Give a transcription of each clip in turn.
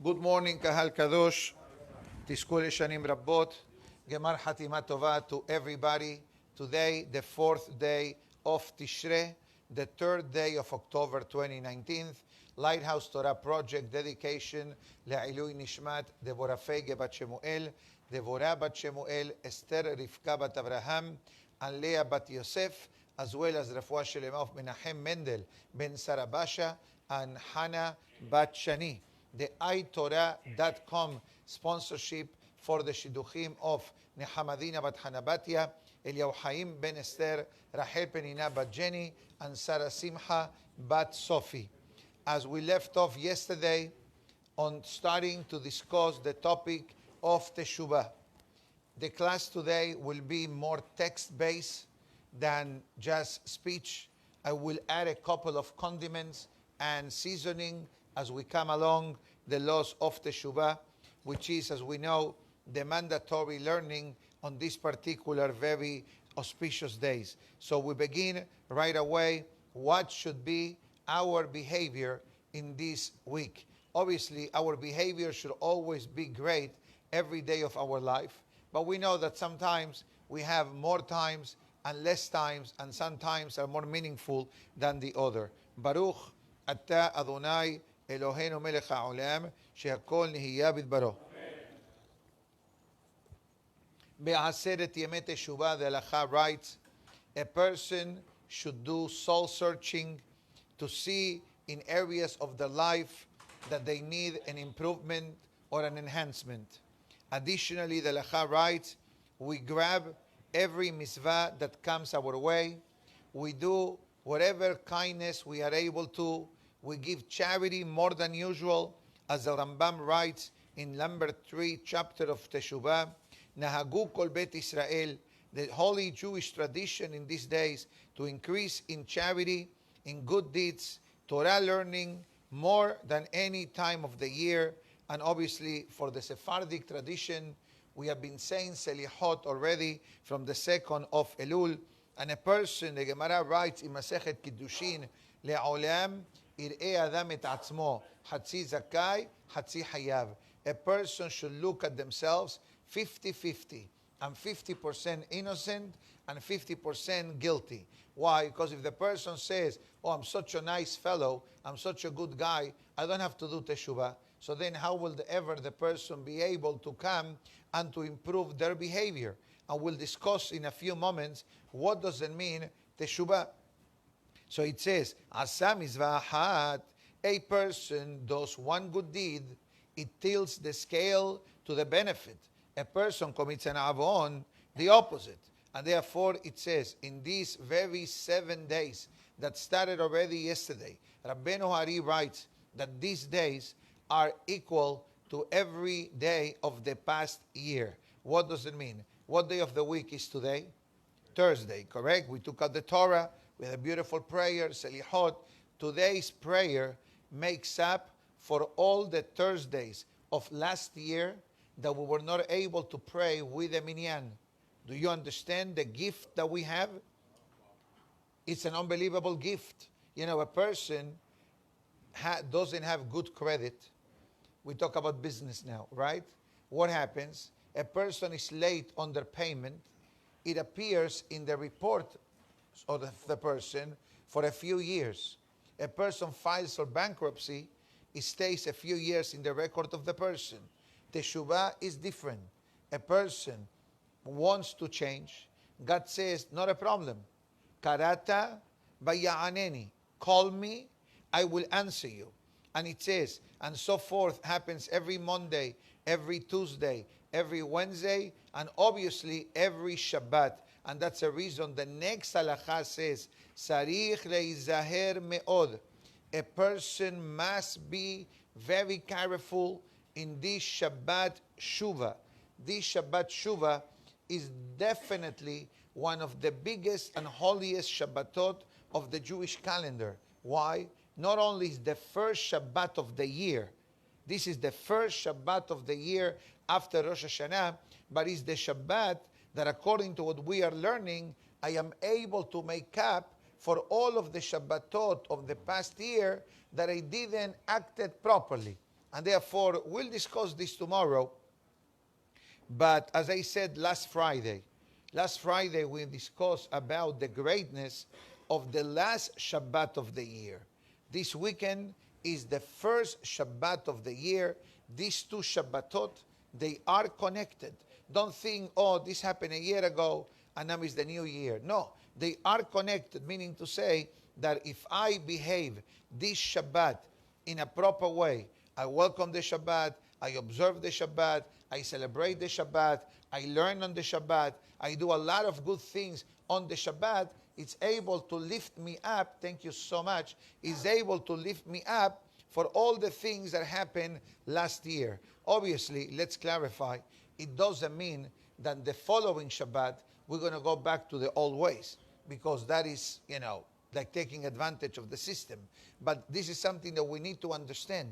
Good morning, Kahal Kadosh. Tizkul Shanim Rabbot. Gemar Hatima Tova to everybody. Today, the fourth day of Tishrei, the third day of October 2019. Lighthouse Torah Project dedication Le'ilui Nishmat Devorah Feige Bat Shemuel, Devorah Bat Shemuel, Esther Rivka Bat Abraham, and Leah Bat Yosef, as well as Refuah Shelema of Menachem Mendel Ben Sarabasha and Hannah Bat Shani. The iTorah.com sponsorship for the Shidduchim of Nehamadina Bat Hanabatia, Eliyahu Chaim Ben Esther, Rachel Penina Bat Jenny, and Sarah Simcha Bat Sofi. As we left off yesterday on starting to discuss the topic of Teshuvah. The class today will be more text-based than just speech. I will add a couple of condiments and seasoning as we come along the laws of Teshuvah, which is, as we know, the mandatory learning on these particular very auspicious days. So we begin right away. What should be our behavior in this week? Obviously, our behavior should always be great every day of our life. But we know that sometimes we have more times and less times, and sometimes are more meaningful than the other. Baruch Ata Adonai Eloheinu Melech HaOlam, She'akol Nihiyah Bidbaro. Be'aseret Yemet Teshuvah, the Halacha writes, a person should do soul searching to see in areas of their life that they need an improvement or an enhancement. Additionally, the Halacha writes, we grab every mitzvah that comes our way. We do whatever kindness we are able to. We give charity more than usual. As the Rambam writes in number 3 chapter of Teshuvah, Nahagu kol bet Israel, the holy Jewish tradition in these days to increase in charity, in good deeds, Torah learning more than any time of the year. And obviously for the Sephardic tradition, we have been saying Selihot already from the 2nd of Elul. And a person, the Gemara writes in Masechet Kiddushin, Le'olam ir'e adam et atzmo, hatzi zakai, hatzi hayav. A person should look at themselves 50-50, and 50% innocent and 50% guilty. Why? Because if the person says, oh, I'm such a nice fellow, I'm such a good guy, I don't have to do teshuvah. So then how will ever the person be able to come and to improve their behavior? And we'll discuss in a few moments what does it mean, teshuvah. So it says, Asa mizvah ahat, a person does one good deed, it tilts the scale to the benefit. A person commits an avon, the opposite. And therefore it says, in these very 7 days that started already yesterday, Rabbeinu Hari writes that these days are equal to every day of the past year. What does it mean? What day of the week is today? Thursday, correct? We took out the Torah, we had a beautiful prayer, Selihot. Today's prayer makes up for all the Thursdays of last year that we were not able to pray with the minyan. Do you understand the gift that we have? It's an unbelievable gift. You know, a person doesn't have good credit. We talk about business now, right? What happens? A person is late on their payment. It appears in the report of the person for a few years. A person files for bankruptcy. It stays a few years in the record of the person. Teshuvah is different. A person wants to change. God says, not a problem. Karata vaya'aneni. Call me, I will answer you. And it says, and so forth happens every Monday, every Tuesday, every Wednesday, and obviously every Shabbat. And that's the reason the next halakha says, Sarich leizaher me'od. A person must be very careful in this Shabbat Shuvah. This Shabbat Shuvah is definitely one of the biggest and holiest Shabbatot of the Jewish calendar. Why? Not only is the first Shabbat of the year, this is the first Shabbat of the year after Rosh Hashanah, but it's the Shabbat that according to what we are learning, I am able to make up for all of the Shabbatot of the past year that I didn't acted properly. And therefore, we'll discuss this tomorrow. But as I said last Friday we discussed about the greatness of the last Shabbat of the year. This weekend is the first Shabbat of the year. These two Shabbatot, they are connected. Don't think, oh, this happened a year ago and now is the new year. No, they are connected, meaning to say that if I behave this Shabbat in a proper way, I welcome the Shabbat, I observe the Shabbat, I celebrate the Shabbat, I learn on the Shabbat, I do a lot of good things on the Shabbat, it's able to lift me up, thank you so much, is able to lift me up for all the things that happened last year. Obviously, let's clarify, it doesn't mean that the following Shabbat, we're going to go back to the old ways, because that is, like taking advantage of the system. But this is something that we need to understand.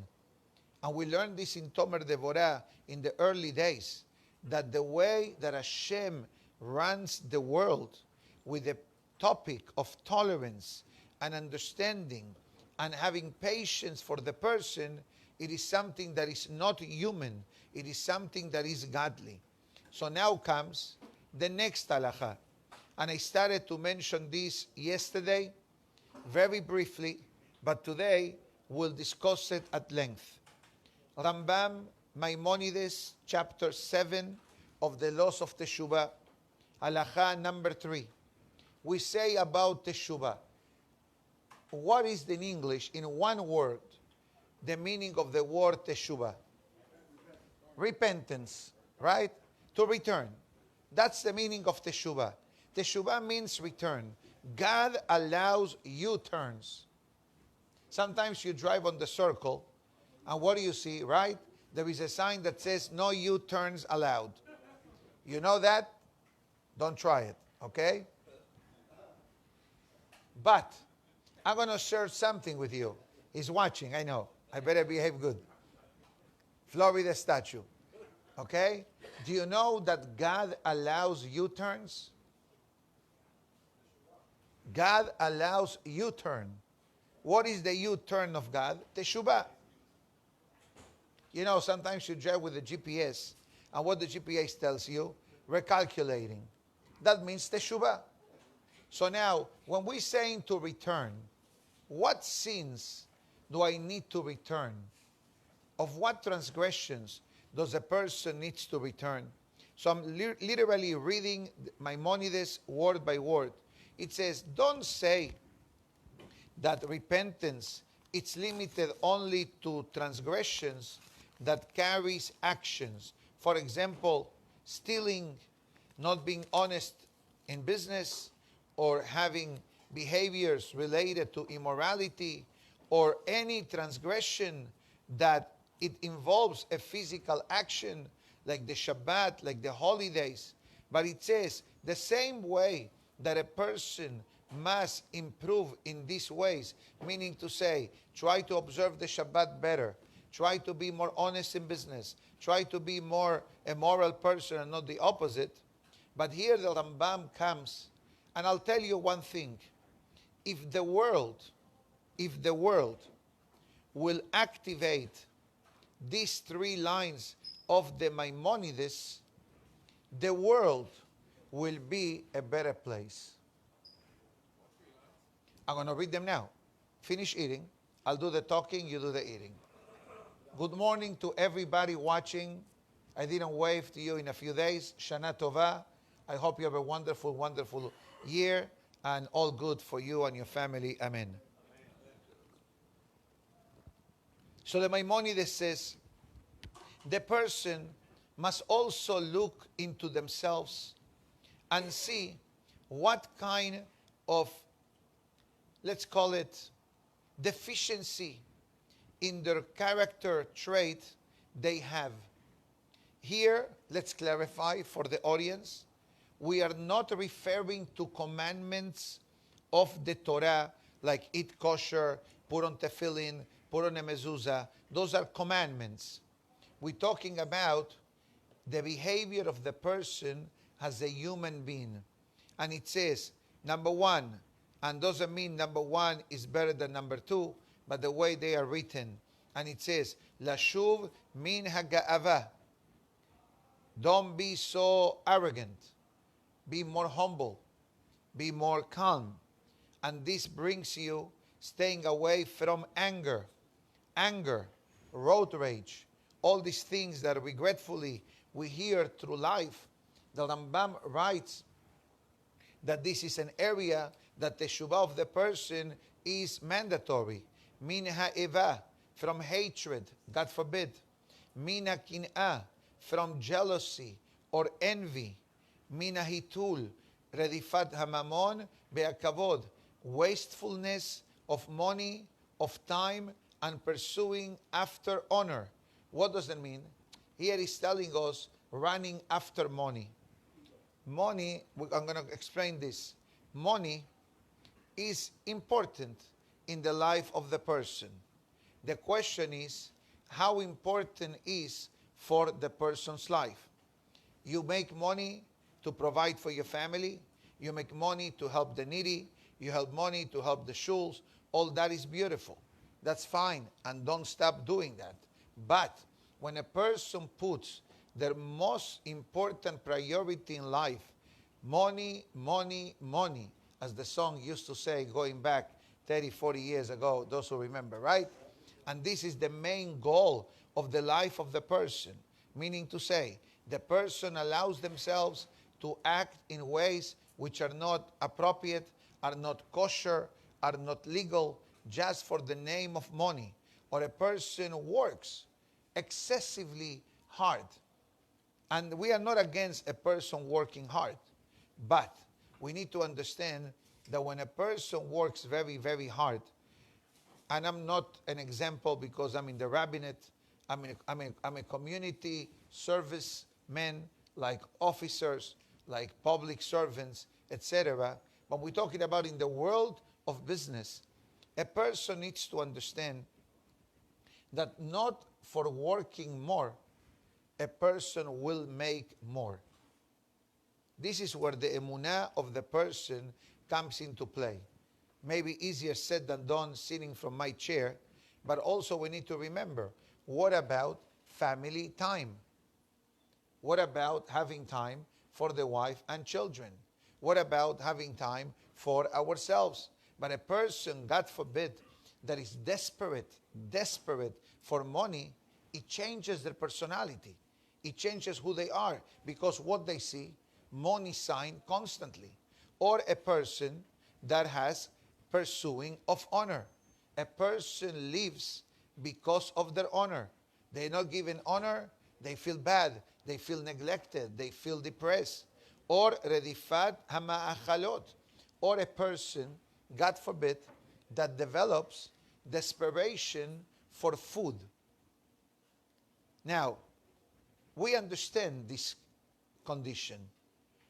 And we learned this in Tomer Devorah in the early days, that the way that Hashem runs the world with the topic of tolerance and understanding and having patience for the person, it is something that is not human. It is something that is godly. So now comes the next halacha. And I started to mention this yesterday, very briefly, but today we'll discuss it at length. Rambam, Maimonides, chapter 7 of the laws of Teshuvah, halacha number 3. We say about Teshuvah, what is in English, in one word, the meaning of the word Teshuvah? Repentance, right? To return. That's the meaning of Teshuvah. Teshuvah means return. God allows U-turns. Sometimes you drive on the circle, and what do you see, right? There is a sign that says, no U-turns allowed. You know that? Don't try it, okay? But I'm going to share something with you. He's watching, I know. I better behave good. Florida statue, okay? Do you know that God allows U-turns? God allows U-turn. What is the U-turn of God? Teshuvah. Sometimes you drive with the GPS, and what the GPS tells you, recalculating. That means Teshuvah. So now, when we're saying to return, what sins do I need to return? Of what transgressions does a person needs to return? So I'm literally reading Maimonides word by word. It says, don't say that repentance, it's limited only to transgressions that carries actions. For example, stealing, not being honest in business, or having behaviors related to immorality, or any transgression that it involves a physical action, like the Shabbat, like the holidays. But it says, the same way that a person must improve in these ways, meaning to say, try to observe the Shabbat better, try to be more honest in business, try to be more a moral person and not the opposite. But here the Rambam comes, and I'll tell you one thing. If the world will activate these 3 lines of the Maimonides, the world will be a better place. I'm going to read them now. Finish eating. I'll do the talking, you do the eating. Good morning to everybody watching. I didn't wave to you in a few days. Shana Tova. I hope you have a wonderful, wonderful year, and all good for you and your family. Amen. So the Maimonides says, the person must also look into themselves and see what kind of, let's call it, deficiency in their character trait they have. Here, let's clarify for the audience, we are not referring to commandments of the Torah, like eat kosher, put on tefillin, put on a mezuzah. Those are commandments. We're talking about the behavior of the person as a human being. And it says, number 1, and doesn't mean number 1 is better than number 2, but the way they are written. And it says, Lashuv min haga'ava. Don't be so arrogant. Be more humble. Be more calm. And this brings you staying away from anger, road rage, all these things that regretfully we hear through life. The Rambam writes that this is an area that the teshuvah of the person is mandatory. Min ha'eva, from hatred, God forbid. Min ha'kin'ah, from jealousy or envy. Min ha'itul, redifat hamamon be'akavod, wastefulness of money, of time, and pursuing after honor. What does that mean? Here he's telling us running after money. Money, I'm going to explain this. Money is important in the life of the person. The question is, how important is for the person's life? You make money to provide for your family. You make money to help the needy. You help money to help the shuls. All that is beautiful. That's fine, and don't stop doing that. But when a person puts their most important priority in life, money, money, money, as the song used to say going back 30, 40 years ago, those who remember, right? And this is the main goal of the life of the person, meaning to say, the person allows themselves to act in ways which are not appropriate, are not kosher, are not legal, just for the name of money. Or a person works excessively hard. And we are not against a person working hard. But we need to understand that when a person works very, very hard, and I'm not an example because I'm in the rabbinate, I'm a community service man, like officers, like public servants, etc. But we're talking about in the world of business, a person needs to understand that not for working more, a person will make more. This is where the emunah of the person comes into play. Maybe easier said than done sitting from my chair, but also we need to remember, what about family time? What about having time for the wife and children? What about having time for ourselves? But a person, God forbid, that is desperate for money, it changes their personality. It changes who they are because what they see, money sign constantly. Or a person that has pursuing of honor. A person lives because of their honor. They're not given honor, they feel bad, they feel neglected, they feel depressed. Or redifat hama'achalot. Or a person, God forbid, that develops desperation for food. Now, we understand this condition.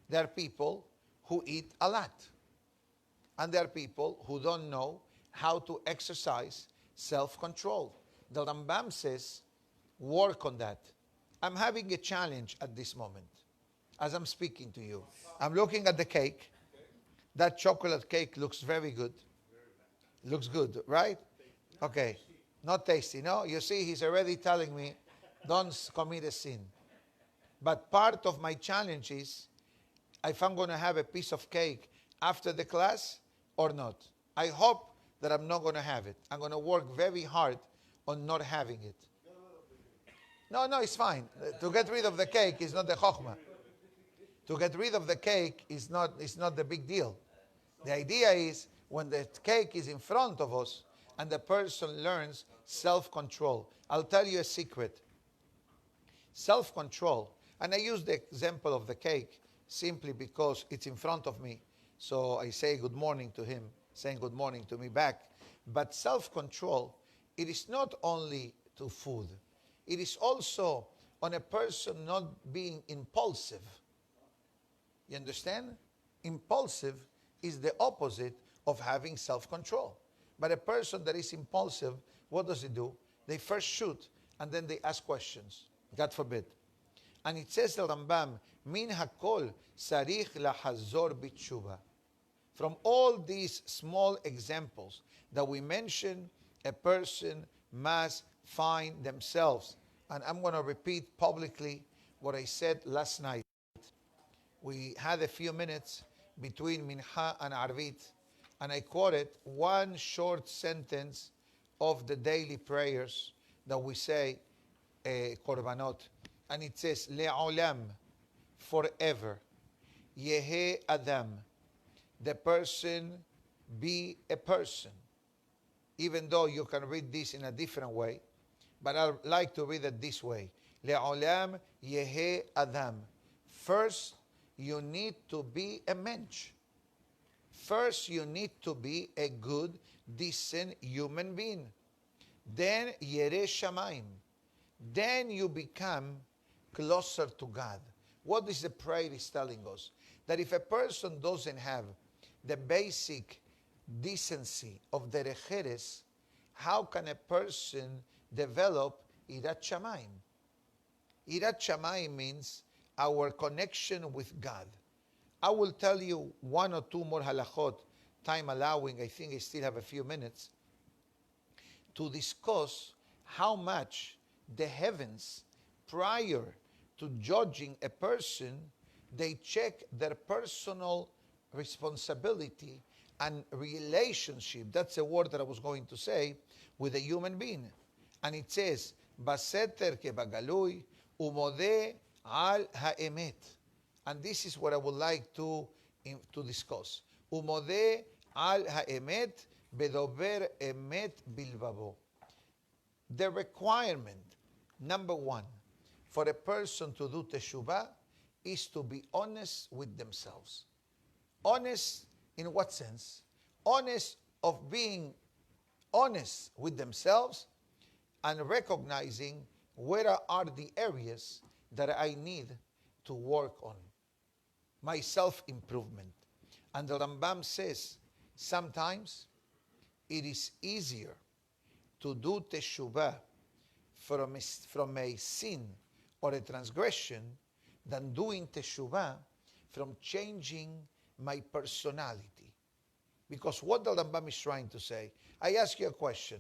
There are people who eat a lot. And there are people who don't know how to exercise self-control. The Rambam says, work on that. I'm having a challenge at this moment as I'm speaking to you. I'm looking at the cake. That chocolate cake looks very good. Looks good, right? Okay. Not tasty, no? You see, he's already telling me, don't commit a sin. But part of my challenge is, if I'm going to have a piece of cake after the class or not. I hope that I'm not going to have it. I'm going to work very hard on not having it. No, it's fine. To get rid of the cake is not the chokhmah. To get rid of the cake is not the big deal. The idea is when the cake is in front of us and the person learns self-control. I'll tell you a secret. Self-control, and I use the example of the cake simply because it's in front of me. So I say good morning to him, saying good morning to me back. But self-control, it is not only to food. It is also on a person not being impulsive. You understand? Impulsive is the opposite of having self-control. But a person that is impulsive, what does he do? They first shoot and then they ask questions. God forbid. And it says the Rambam, Min hakol sarich lahazor bitshuva. From all these small examples that we mention, a person must find themselves. And I'm going to repeat publicly what I said last night. We had a few minutes between Minha and Arvit, and I quoted one short sentence of the daily prayers that we say, Korbanot, and it says, Le'olam, forever, Yehe Adam, the person be a person. Even though you can read this in a different way, but I like to read it this way. Le'olam Yehe Adam. First, you need to be a mensch. First, you need to be a good, decent human being. Then, Yereh Shamayim. Then you become closer to God. What is the prayer is telling us? That if a person doesn't have the basic decency of the Recheres, how can a person develop Irat Shamayim? Irat Shamayim means our connection with God. I will tell you one or two more halachot, time allowing. I think I still have a few minutes to discuss how much the heavens, prior to judging a person, they check their personal responsibility and relationship. That's a word that I was going to say, with a human being. And it says, Baseter ke bagalui umode al haemet. And this is what I would like to discuss. Umode al haemet bedober emet bilbabo. The requirement, number one, for a person to do teshuvah is to be honest with themselves. Honest in what sense? Honest of being honest with themselves and recognizing where are the areas that I need to work on. My self-improvement. And the Rambam says, sometimes it is easier to do teshuvah from a sin or a transgression than doing teshuvah from changing my personality. Because what the Rambam is trying to say, I ask you a question.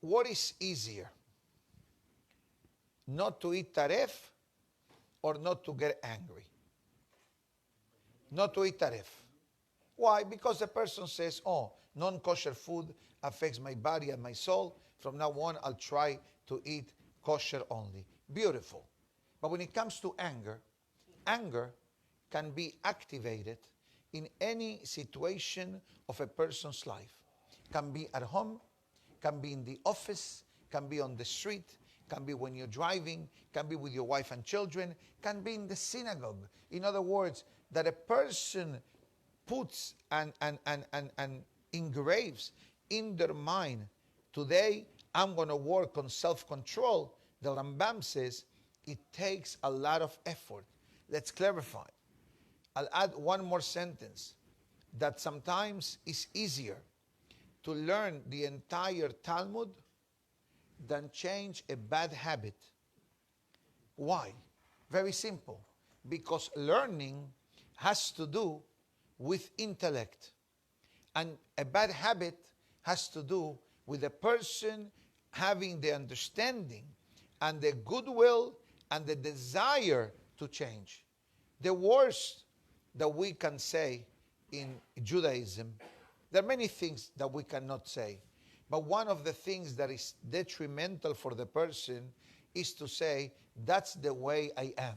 What is easier? Not to eat taref or not to get angry? Not to eat taref. Why? Because the person says, oh, non-kosher food affects my body and my soul. From now on, I'll try to eat kosher only. Beautiful. But when it comes to anger, anger can be activated in any situation of a person's life. Can be at home, can be in the office, can be on the street, can be when you're driving, can be with your wife and children, can be in the synagogue. In other words, that a person puts and engraves in their mind, today I'm going to work on self-control. The Rambam says it takes a lot of effort. Let's clarify. I'll add one more sentence, that sometimes it's easier to learn the entire Talmud than change a bad habit. Why? Very simple. Because learning has to do with intellect. And a bad habit has to do with a person having the understanding and the goodwill and the desire to change. The worst that we can say in Judaism, there are many things that we cannot say, but one of the things that is detrimental for the person is to say, that's the way I am.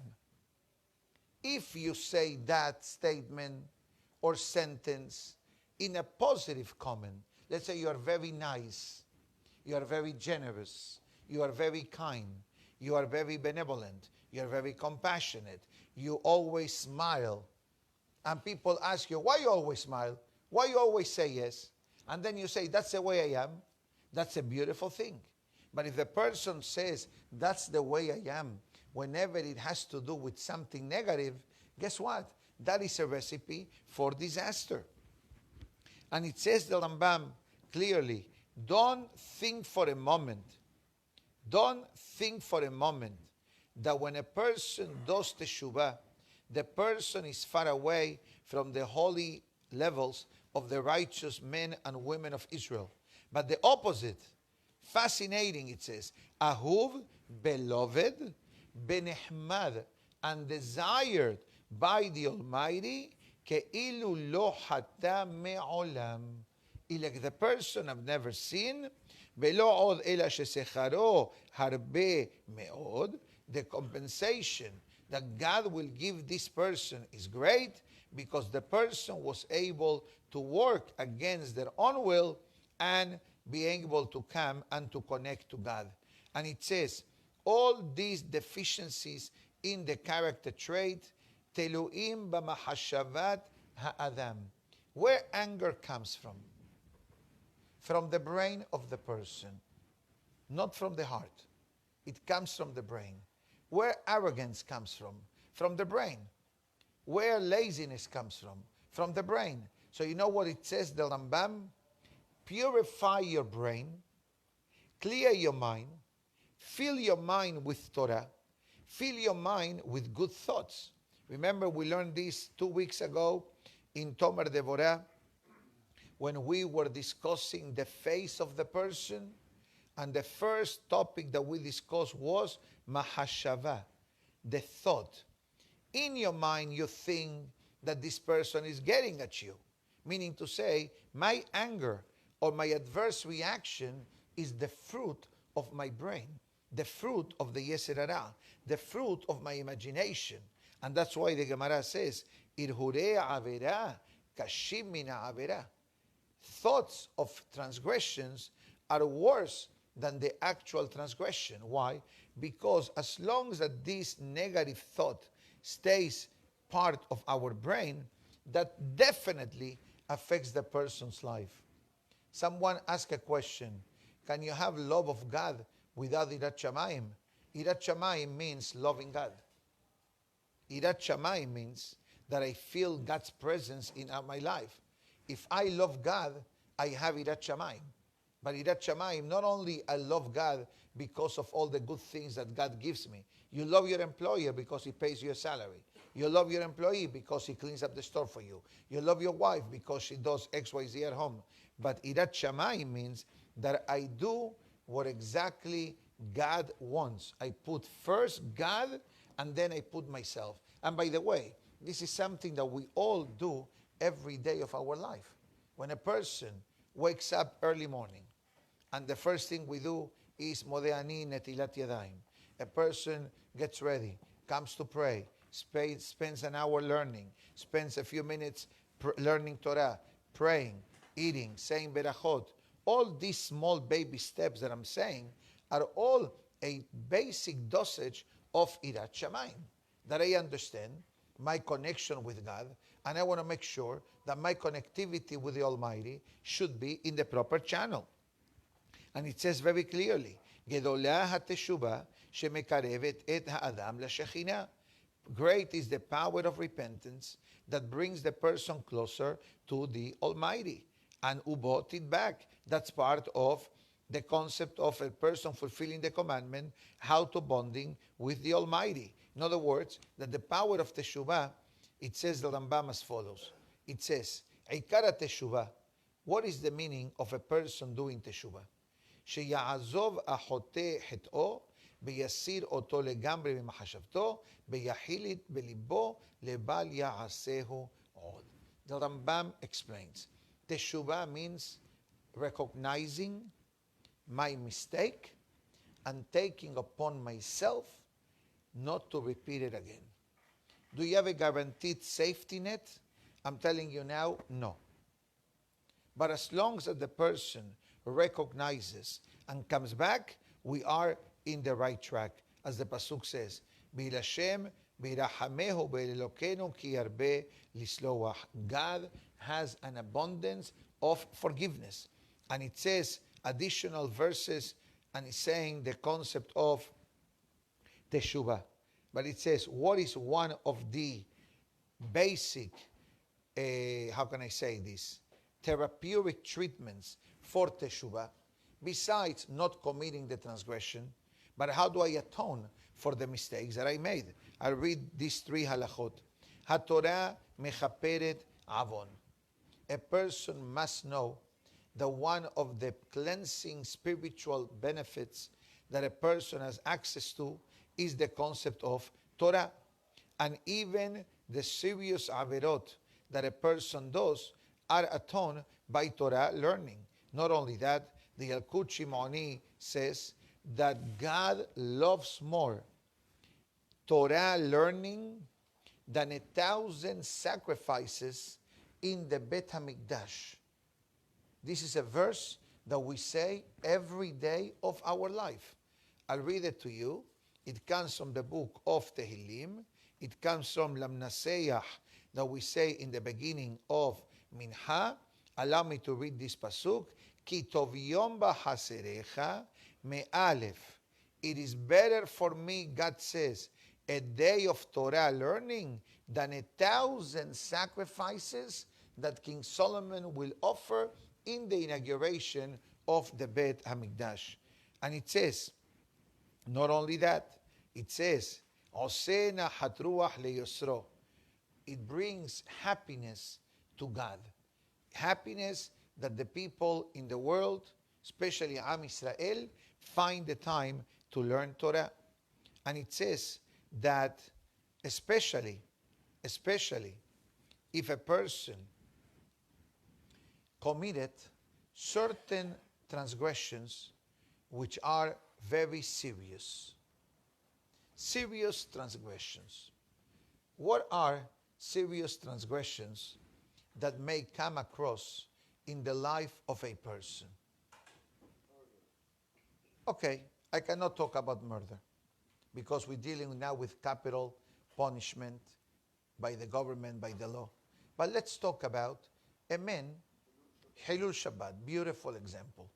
If you say that statement or sentence in a positive comment, let's say you are very nice, you are very generous, you are very kind, you are very benevolent, you are very compassionate, you always smile, and people ask you, why you always smile? Why you always say yes? And then you say, that's the way I am. That's a beautiful thing. But if the person says, that's the way I am, whenever it has to do with something negative, guess what? That is a recipe for disaster. And it says, the Rambam, clearly, don't think for a moment that when a person does teshuvah, the person is far away from the holy levels of the righteous men and women of Israel. But the opposite, fascinating, it says, Ahuv, beloved, benehmad, and desired by the Almighty, ke'ilu lo hata me'olam. Like the person I've never seen, ולא עוד אלא ששכרו הרבה מאוד, the compensation that God will give this person is great because the person was able to work against their own will and be able to come and to connect to God. And it says, all these deficiencies in the character trait, teluim b'mahashavat ha'adam. Where anger comes from? From the brain of the person, not from the heart. It comes from the brain. Where arrogance comes from? From the brain. Where laziness comes from the brain. So you know what it says, the Rambam? Purify your brain, clear your mind, fill your mind with Torah, fill your mind with good thoughts. Remember, we learned this 2 weeks ago in Tomer Devorah, when we were discussing the face of the person, and the first topic that we discussed was mahashava, the thought. In your mind, you think that this person is getting at you, meaning to say, my anger or my adverse reaction is the fruit of my brain, the fruit of the Yetzer Hara, the fruit of my imagination. And that's why the Gemara says, irhurei avera kashim min avera. Thoughts of transgressions are worse than the actual transgression. Why? Because as long as this negative thought stays part of our brain, that definitely affects the person's life. Someone asked a question, can you have love of God without Irat Shamayim? Irat Shamayim means loving God. Irat Shamayim means that I feel God's presence in my life. If I love God, I have Irat Shamayim. But Irat Shamayim, not only I love God because of all the good things that God gives me. You love your employer because he pays you a salary. You love your employee because he cleans up the store for you. You love your wife because she does X, Y, Z at home. But Irat Shamayim means that I do what exactly God wants. I put first God and then I put myself. And by the way, this is something that we all do every day of our life. When a person wakes up early morning and the first thing we do is Modeani Netilat Yadayim. A person gets ready, comes to pray, spends an hour learning, spends a few minutes learning Torah, praying, eating, saying Berachot. All these small baby steps that I'm saying are all a basic dosage of Irat Shamayim, that I understand my connection with God, and I want to make sure that my connectivity with the Almighty should be in the proper channel. And it says very clearly, Gedolah HaTeshuvah shemekarevet et ha'adam lashechina. Great is the power of repentance that brings the person closer to the Almighty. And ubot it back. That's part of the concept of a person fulfilling the commandment, how to bonding with the Almighty. In other words, that the power of Teshuvah, it says the Rambam as follows. It says, Ikara Teshuvah. What is the meaning of a person doing Teshuvah? שיעזוב החוטא חטאו, ויסיר אותו לגמרי ממחשבתו, ויחיל בליבו לבל יעשהו עוד. The Rambam explains, Teshuvah means recognizing my mistake and taking upon myself not to repeat it again. Do you have a guaranteed safety net? I'm telling you now, no. But as long as the person recognizes and comes back, we are in the right track. As the Pasuk says, B'Lashem, B'Rahamehu, B'Elokenu, Ki Yarbe Lisloach. God has an abundance of forgiveness. And it says additional verses, and it's saying the concept of Teshuvah. But it says, what is one of the basic, how can I say this, therapeutic treatments for Teshuvah, besides not committing the transgression, but how do I atone for the mistakes that I made? I'll read these 3 halachot. HaTorah mechaperet avon. A person must know that one of the cleansing spiritual benefits that a person has access to is the concept of Torah. And even the serious averot that a person does are atoned by Torah learning. Not only that, the Yalkut Shimoni says that God loves more Torah learning than 1,000 sacrifices in the Bet HaMikdash. This is a verse that we say every day of our life. I'll read it to you. It comes from the book of Tehillim. It comes from Lamnaseach that we say in the beginning of Minha. Allow me to read this pasuk. Ki tov yom b'chaserecha me'alef. It is better for me, God says, a day of Torah learning than 1,000 sacrifices that King Solomon will offer in the inauguration of the Bet HaMikdash. And it says, not only that, it says, Osena hatruach leyosro. It brings happiness to God. Happiness that the people in the world, especially Am Israel, find the time to learn Torah. And it says that especially if a person committed certain transgressions which are very serious. Serious transgressions. What are serious transgressions that may come across in the life of a person? Okay, I cannot talk about murder because we're dealing now with capital punishment by the government, by the law. But let's talk about a man, Hilul Shabbat, beautiful example.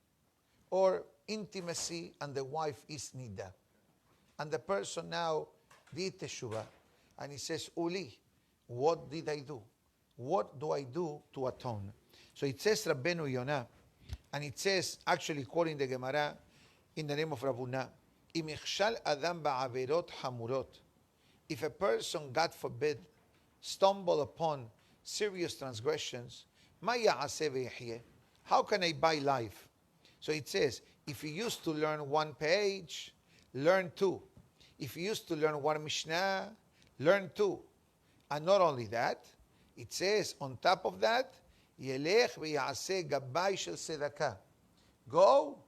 Or intimacy and the wife is Nida. And the person now did Teshuvah and he says, Uli, what did I do? What do I do to atone? So it says Rabbeinu Yonah, and it says, actually quoting the Gemara in the name of Rabuna, Im ichshal adam ba'averot hamurot. If a person, God forbid, stumble upon serious transgressions, ma ya'aseh ve'yehyeh. How can I buy life? So it says, if you used to learn one page, learn two. If you used to learn one Mishnah, learn two. And not only that, it says on top of that, Yelech v'ya'aseh gabbai shel tzedakah. Go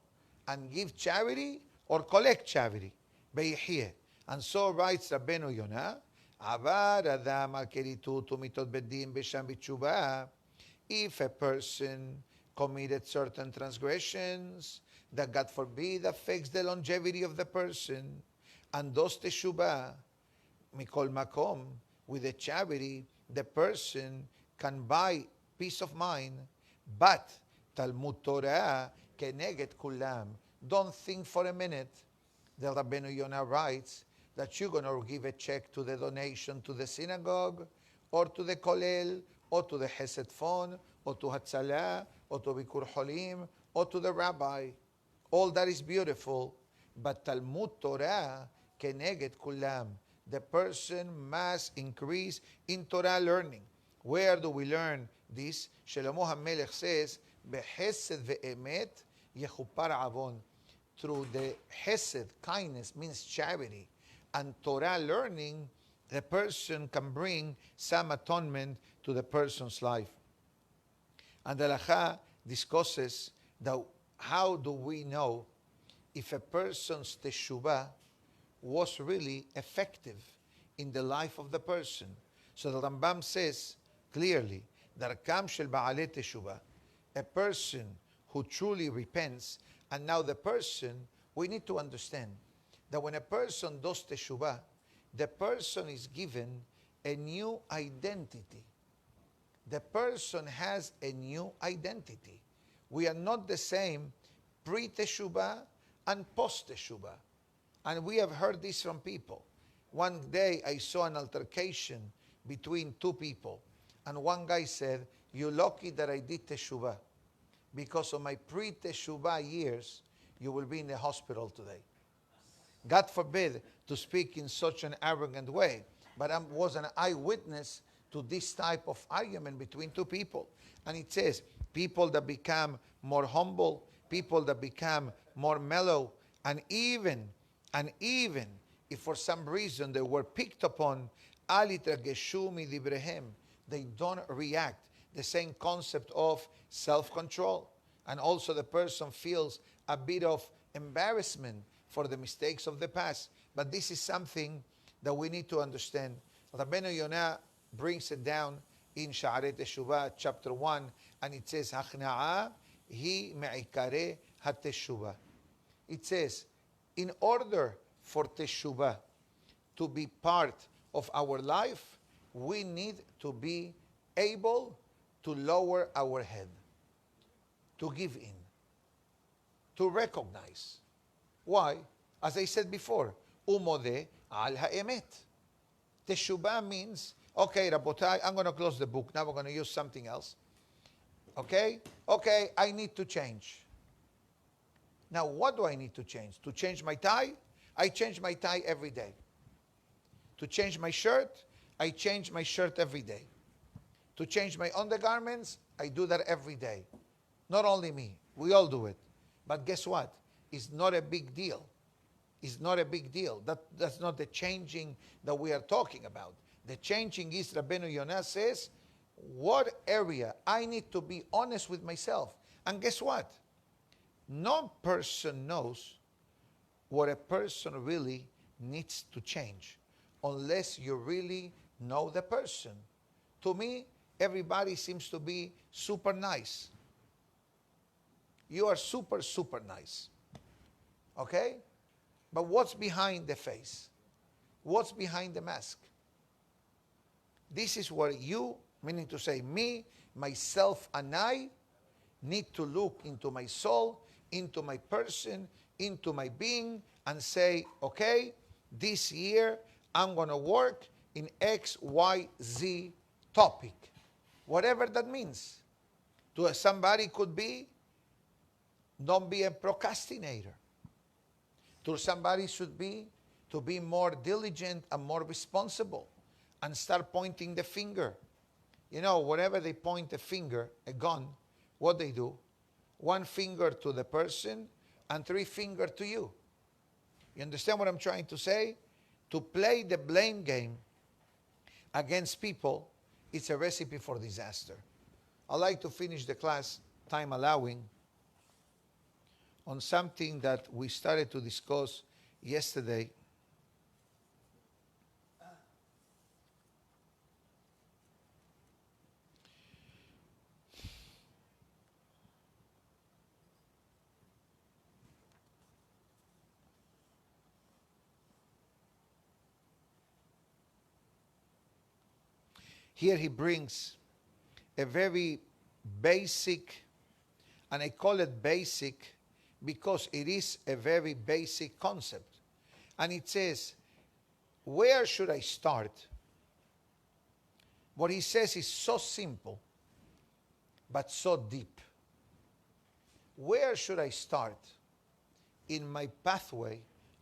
and give charity or collect charity. Be'yehyeh. And so writes Rabbeinu Yonah, Avar adam al keritut umitot bedin b'sham b'tshuva. If a person committed certain transgressions that God forbid affects the longevity of the person, and does teshuvah, mikol makom, with a charity, the person can buy peace of mind. But Talmud Torah keneget kulam. Don't think for a minute that Rabbeinu Yonah writes that you're going to give a check to the donation to the synagogue, or to the kollel, or to the Hesed Fund, or to Hatzalah, or to Bikur Holim, or to the rabbi. All that is beautiful, but Talmud Torah keneget kulam. The person must increase in Torah learning. Where do we learn this? Shlomo HaMelech says, "Behesed ve'emet yechupar avon." Through the Hesed, kindness means charity, and Torah learning, the person can bring some atonement to the person's life. And the Halakha discusses that how do we know if a person's teshuvah was really effective in the life of the person. So the Rambam says clearly that Arkam shel ba'alei teshuvah, a person who truly repents. And now the person, we need to understand that when a person does teshuvah, the person is given a new identity. The person has a new identity. We are not the same pre-teshuvah and post-teshuvah. And we have heard this from people. One day I saw an altercation between two people. And one guy said, "You're lucky that I did teshuvah. Because of my pre-teshuvah years, you will be in the hospital today." God forbid to speak in such an arrogant way. But I was an eyewitness to this type of argument between two people. And it says, people that become more humble, people that become more mellow, and even if for some reason they were picked upon, alitrageshu midibrehem, they don't react. The same concept of self-control. And also the person feels a bit of embarrassment for the mistakes of the past. But this is something that we need to understand. Rabbeinu Yonah brings it down in Sha'arei Teshuvah, chapter 1, and it says, Hachna'a hi me'ikare ha-teshuvah. It says, in order for Teshuvah to be part of our life, we need to be able to lower our head, to give in, to recognize. Why? As I said before, umodeh al ha'emet. Teshuvah means, okay, Rabotai, I'm going to close the book. Now we're going to use something else. Okay, I need to change. Now, what do I need to change? To change my tie? I change my tie every day. To change my shirt? I change my shirt every day. To change my undergarments? I do that every day. Not only me, we all do it. But guess what? It's not a big deal. It's not a big deal. That's not the changing that we are talking about. The changing is, Rabbeinu Yonah says, what area I need to be honest with myself. And guess what? No person knows what a person really needs to change unless you really know the person. To me, everybody seems to be super nice. You are super, super nice. Okay? But what's behind the face? What's behind the mask? This is what you, meaning to say me, myself, and I, need to look into my soul, into my person, into my being, and say, okay, this year I'm going to work in X, Y, Z topic. Whatever that means. To somebody could be, don't be a procrastinator. To somebody should be, to be more diligent and more responsible and start pointing the finger. You know, whenever they point a finger, a gun, what they do? One finger to the person and 3 fingers to you. You understand what I'm trying to say? To play the blame game against people, it's a recipe for disaster. I'd like to finish the class, time allowing, on something that we started to discuss yesterday. Here he brings a very basic, and I call it basic because it is a very basic concept. And it says, where should I start? What he says is so simple, but so deep. Where should I start in my pathway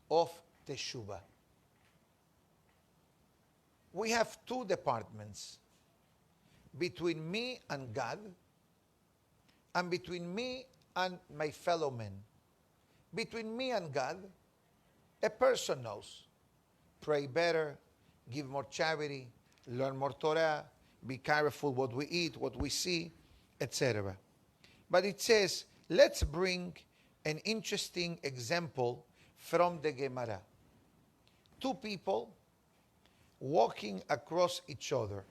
of Teshuvah? We have 2 departments. Between me and God, and between me and my fellow men. Between me and God, a person knows. Pray better, give more charity, learn more Torah, be careful what we eat, what we see, etc. But it says, let's bring an interesting example from the Gemara. 2 people walking across each other.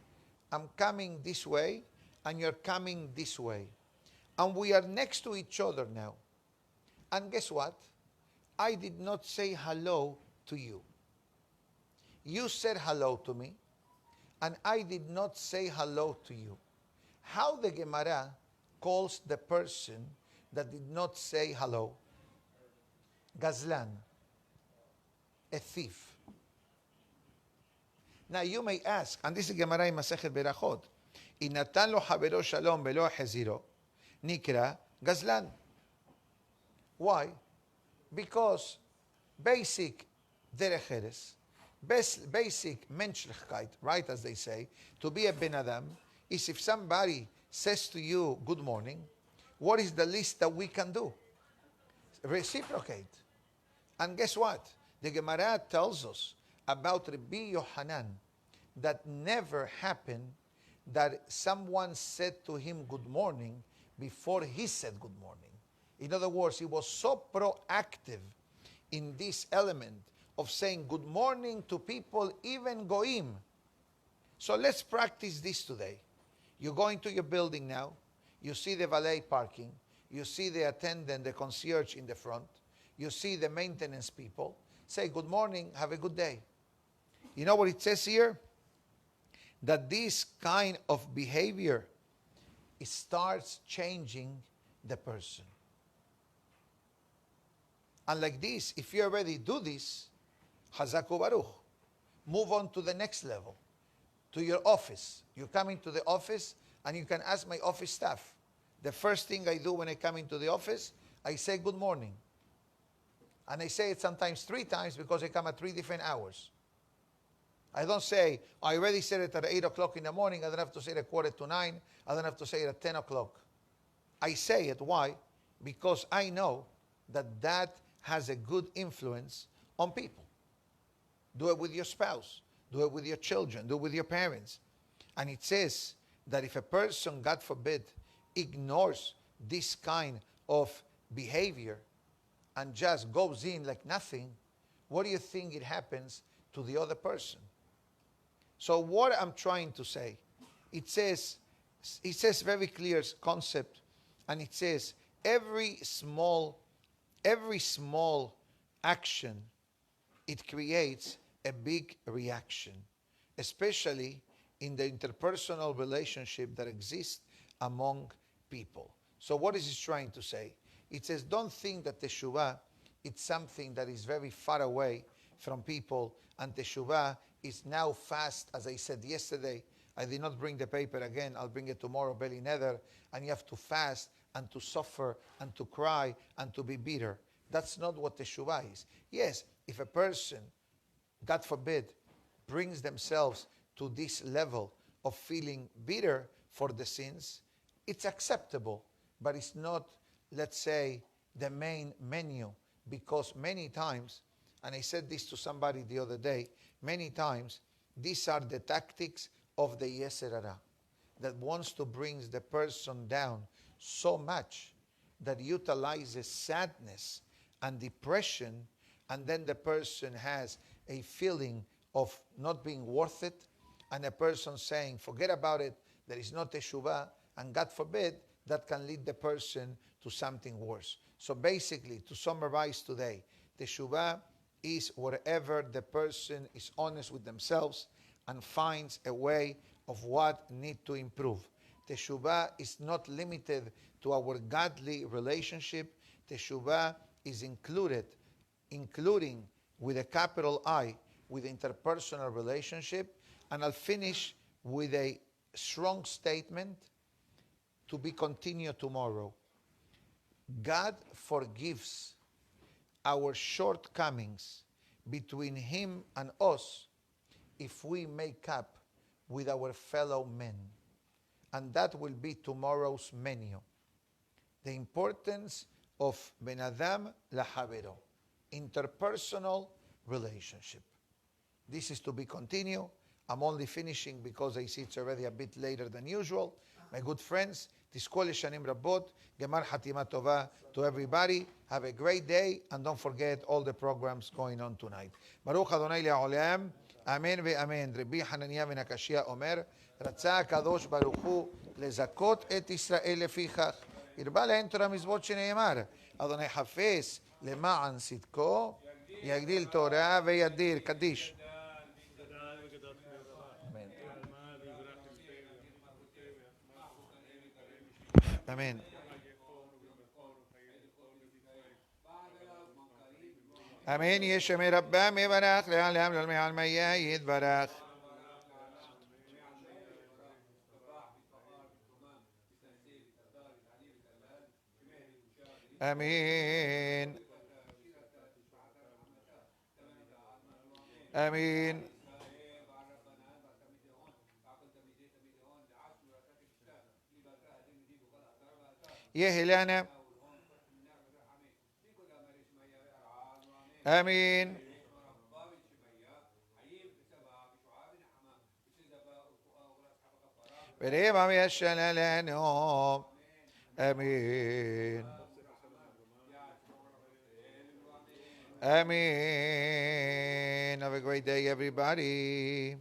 I'm coming this way, and you're coming this way. And we are next to each other now. And guess what? I did not say hello to you. You said hello to me, and I did not say hello to you. How the Gemara calls the person that did not say hello? Gazlan, a thief. Now you may ask, and this is Gemara in Masechet Berachot, אם נתן לו חברו שלום ולא החזירו, נקרא גזלן. Why? Because basic derech eres, basic menschlichkeit, right, as they say, to be a ben adam, is if somebody says to you, good morning, what is the least that we can do? Reciprocate. And guess what? The Gemara tells us about Rabbi Yohanan that never happened that someone said to him good morning before he said good morning. In other words, he was so proactive in this element of saying good morning to people, even goim. So let's practice this today. You go into your building now, you see the valet parking, you see the attendant, the concierge in the front, you see the maintenance people, say good morning, have a good day. You know what it says here? That this kind of behavior, it starts changing the person. And like this, if you already do this, Hazaku Baruch, move on to the next level, to your office. You come into the office and you can ask my office staff. The first thing I do when I come into the office, I say good morning. And I say it sometimes 3 times because I come at 3 different hours. I don't say, I already said it at 8 o'clock in the morning, I don't have to say it at 8:45, I don't have to say it at 10 o'clock. I say it, why? Because I know that that has a good influence on people. Do it with your spouse, do it with your children, do it with your parents. And it says that if a person, God forbid, ignores this kind of behavior and just goes in like nothing, what do you think it happens to the other person? So what I'm trying to say, it says very clear concept, and it says every small action, it creates a big reaction, especially in the interpersonal relationship that exists among people. So what is it trying to say? It says, don't think that teshuvah is something that is very far away from people, and teshuvah is now fast. As I said yesterday, I did not bring the paper again. I'll bring it tomorrow, belly nether, and you have to fast and to suffer and to cry and to be bitter. That's not what teshuvah is. Yes, if a person, God forbid, brings themselves to this level of feeling bitter for the sins, it's acceptable, but it's not, let's say, the main menu, because many times, and I said this to somebody the other day, many times these are the tactics of the Yetzer Hara that wants to bring the person down so much that utilizes sadness and depression, and then the person has a feeling of not being worth it, and a person saying, forget about it, there is no teshuvah, and God forbid, that can lead the person to something worse. So basically, to summarize today, teshuvah is wherever the person is honest with themselves and finds a way of what need to improve. Teshuvah is not limited to our godly relationship. Teshuvah is including with a capital I, with interpersonal relationship. And I'll finish with a strong statement to be continued tomorrow. God forgives our shortcomings between Him and us if we make up with our fellow men. And that will be tomorrow's menu. The importance of Ben Adam Lahavero, interpersonal relationship. This is to be continued. I'm only finishing because I see it's already a bit later than usual. My good friends, Tizkol Shanim Rabot, Gemar Hatima Tova to everybody. Have a great day, and don't forget all the programs going on tonight. Baruch Adonai Le'olam, Amen ve'amen. Rabbi Hananiah ben Akashia Omer, רצה הקדוש ברוך הוא לזכות את ישראל לפיכך. הרבה להם תורה מצוות שנאמר, אדוני חפש למען צדקו, יגדיל תורה וידיר. קדיש. אמן. אמן. ישמר רבם יברך לעולם לעלמיה יתברך. אמין. Amin. يهي لنا. آمين. بريم يشل لنا. آمين. آمين. Have a great day, everybody.